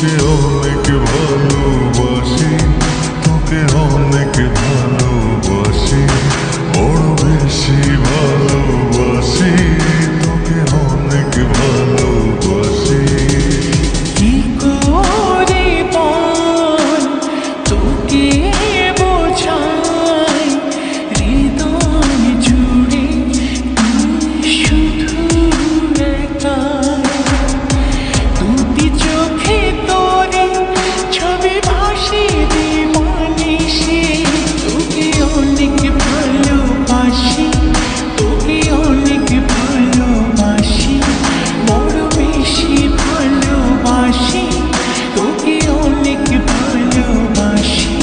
তোকে অনেক ভালোবাসি, তোকে অনেক ভালোবাসি, বড় বেশি ভালোবাসি, তোকে অনেক ভালোবাসি। কি করে বল তোকে বোঝাই, হৃদয় জুড়ে তুই শুধু একা। দুটি চোখে তোরে ছবি ভাসে দিবানিশি, তোকে অনেক ভালোবাসি, তোকে অনেক ভালোবাসি, বড় বেশি ভালোবাসি, তোকে অনেক ভালোবাসি।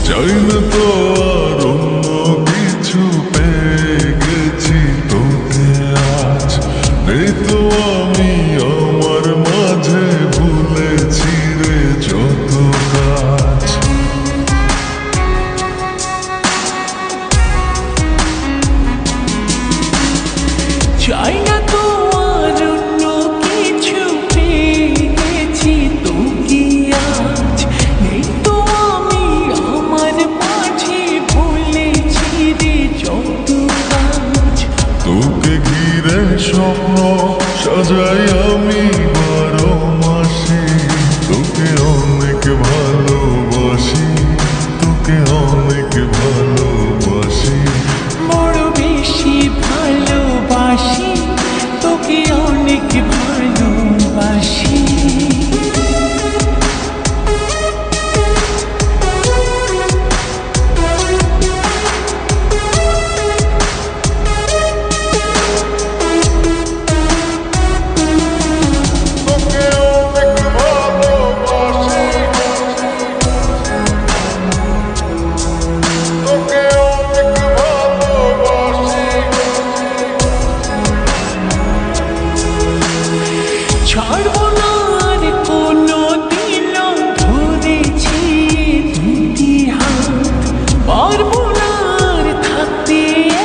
চাই না তো আর অন্য কিছু, পেয়ে গেছি তোকে আজ। নেই তো আমি আমার মাঝে, ভুলেছি রে যত কাজ। চাই না তো আর অন্য কিছু, পেয়ে গেছি তোকে আজ। নেই তো আমি আমার মাঝে, ভুলেছি রে যত কাজ। তোকে ঘিরে স্বপ্ন সাজাই আমি 12 মাসে, তোকে অনেক ভালোবাসি, তোকে অনেক ভালোবাসি, বড় বেশি ভালোবাসি, তোকে অনেক ভালোবাসি। তোকে অনেক ভালোবাসি, তোকে অনেক ভালোবাসি। ছাড়বো না আর কোনো দিনও, ধরেছি দুটি হাত। পারবো না আর থাকতে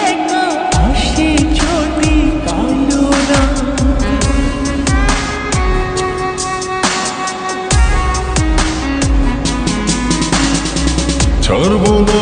একা, আসে যদি কালো রাত। ছাড়বো না